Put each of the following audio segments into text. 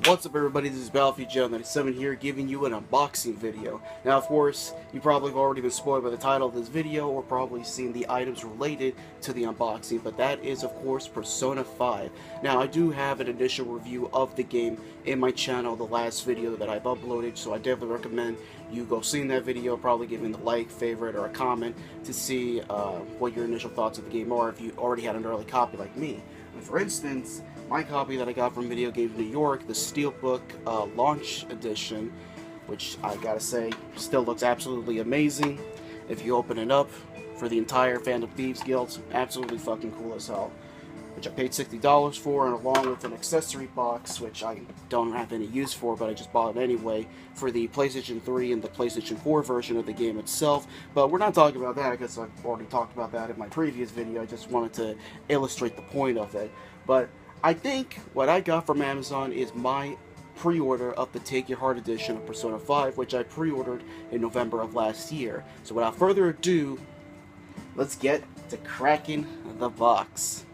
What's up everybody, this is Battlefield Joe 97 here giving you an unboxing video. Now of course, you probably have already been spoiled by the title of this video or probably seen the items related to the unboxing, but that is of course Persona 5. Now I do have an initial review of the game in my channel, the last video that I've uploaded, so I definitely recommend you go see that video, probably giving the like, favorite, or a comment to see what your initial thoughts of the game are if you already had an early copy like me. For instance, my copy that I got from Video Games New York, the Steelbook Launch Edition, which I gotta say still looks absolutely amazing. If you open it up for the entire Phantom Thieves Guild, absolutely fucking cool as hell. Which I paid $60 for, and along with an accessory box, which I don't have any use for, but I just bought it anyway, for the PlayStation 3 and the PlayStation 4 version of the game itself. But we're not talking about that, because I've already talked about that in my previous video. I just wanted to illustrate the point of it. But I think what I got from Amazon is my pre-order of the Take Your Heart edition of Persona 5, which I pre-ordered in November of last year. So without further ado, let's get to cracking the box.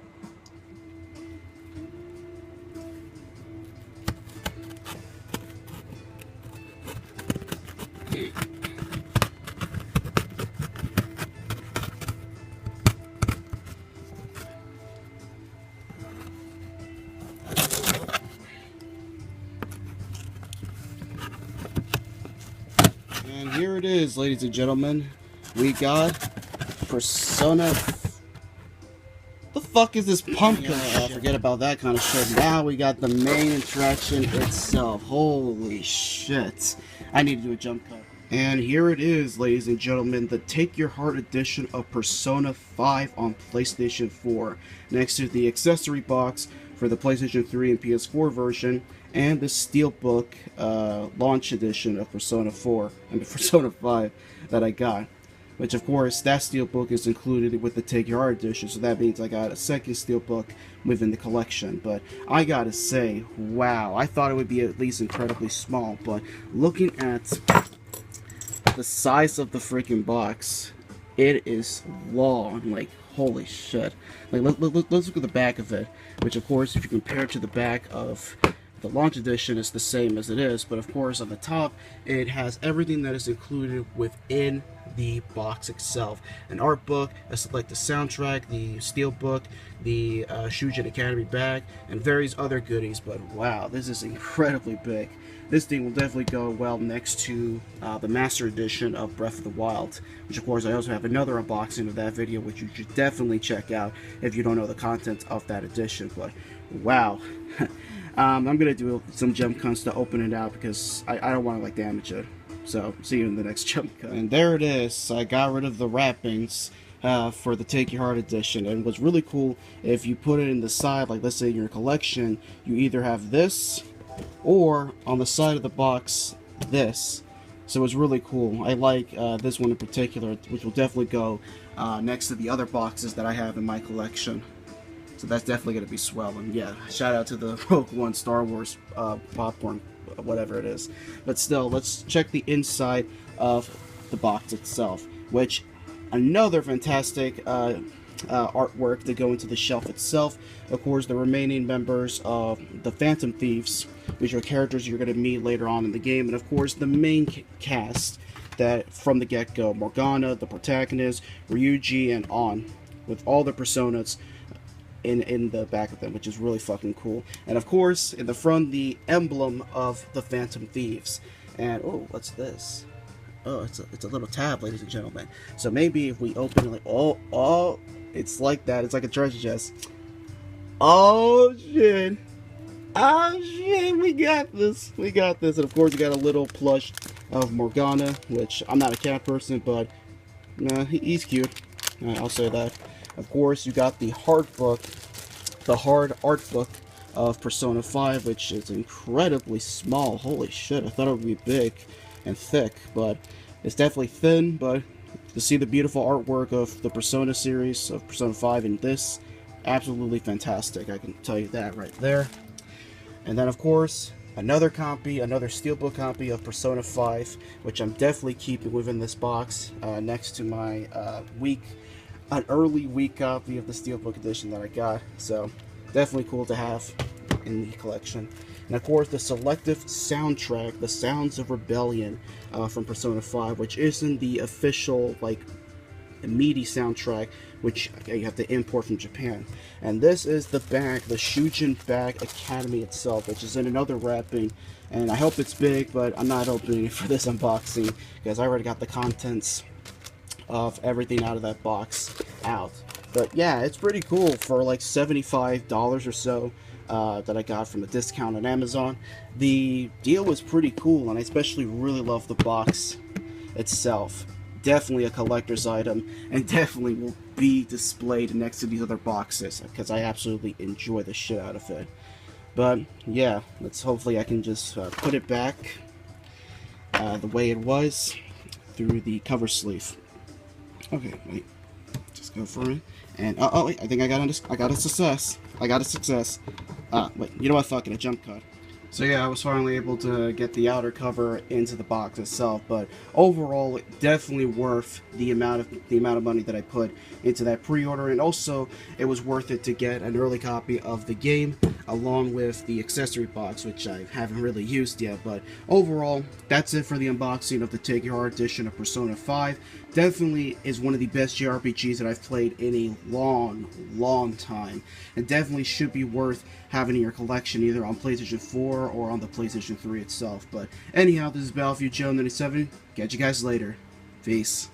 And here it is, ladies and gentlemen. We got Persona. The fuck is this pumpkin? Forget about that kind of shit. Now we got the main attraction itself. Holy shit. I need to do a jump cut. And here it is, ladies and gentlemen, the Take Your Heart edition of Persona 5 on PlayStation 4. Next to the accessory box for the PlayStation 3 and PS4 version, and the Steelbook launch edition of Persona 4 and Persona 5 that I got. Which, of course, that Steelbook is included with the Take Your Heart edition, so that means I got a second Steelbook within the collection. But I gotta say, wow, I thought it would be at least incredibly small, but looking at the size of the freaking box, it is long. Like, holy shit. Like, let's look at the back of it, which, of course, if you compare it to the back of the launch edition, it's the same as it is, but of course on the top it has everything that is included within the box itself: an art book, a selected soundtrack, the steelbook, the Shujin Academy bag, and various other goodies. But wow, this is incredibly big. This thing will definitely go well next to the Master Edition of Breath of the Wild, which of course I also have another unboxing of that video, which you should definitely check out if you don't know the content of that edition. But wow. I'm gonna do some jump cuts to open it out because I don't want to like damage it. So see you in the next jump cut. And there it is. I got rid of the wrappings for the Take Your Heart edition. And what's really cool, if you put it in the side, like let's say in your collection, you either have this or on the side of the box this. So it's really cool. I like this one in particular, which will definitely go next to the other boxes that I have in my collection. So that's definitely going to be swell. And yeah, shout out to the Rogue One Star Wars popcorn, whatever it is. But still, let's check the inside of the box itself, which another fantastic artwork to go into the shelf itself. Of course, the remaining members of the Phantom Thieves, which are characters you're going to meet later on in the game. And of course, the main cast that from the get-go: Morgana, the protagonist, Ryuji, and On, with all the personas in the back of them, which is really fucking cool. And of course, in the front, the emblem of the Phantom Thieves. And oh, what's this? Oh, it's a little tab, ladies and gentlemen. So maybe if we open it, like, oh, it's like that. It's like a treasure chest. Oh shit! Oh shit! We got this. We got this. And of course, you got a little plush of Morgana, which I'm not a cat person, but nah, he's cute. I'll say that. Of course, you got the hard book, the hard art book of Persona 5, which is incredibly small. Holy shit, I thought it would be big and thick, but it's definitely thin. But to see the beautiful artwork of the Persona series of Persona 5 in this, absolutely fantastic. I can tell you that right there. And then, of course, another copy, another steelbook copy of Persona 5, which I'm definitely keeping within this box next to my an early week copy of the Steelbook edition that I got. So definitely cool to have in the collection. And of course, the selective soundtrack, The Sounds of Rebellion, from Persona 5, which isn't the official, like, meaty soundtrack, which you have to import from Japan. And this is the bag, the Shujin Bag Academy itself, which is in another wrapping. And I hope it's big, but I'm not opening it for this unboxing, because I already got the contents of everything out of that box out. But yeah, it's pretty cool for like $75 or so that I got from a discount on Amazon. The deal was pretty cool, and I especially really love the box itself. Definitely a collector's item, and definitely will be displayed next to these other boxes, because I absolutely enjoy the shit out of it. But yeah, hopefully I can just put it back the way it was through the cover sleeve. Okay, wait, just go for it. And oh wait, I think I got a success. Wait, you know what? Fuck it, a jump cut. So yeah, I was finally able to get the outer cover into the box itself, but overall, definitely worth the amount of money that I put into that pre-order, and also it was worth it to get an early copy of the game along with the accessory box, which I haven't really used yet. But overall, that's it for the unboxing of the Take Your Heart edition of Persona 5. Definitely is one of the best JRPGs that I've played in a long time, and definitely should be worth having in your collection either on PlayStation 4 or on the PlayStation 3 itself. But anyhow, this is Battlefield Joe 97. Catch you guys later. Peace.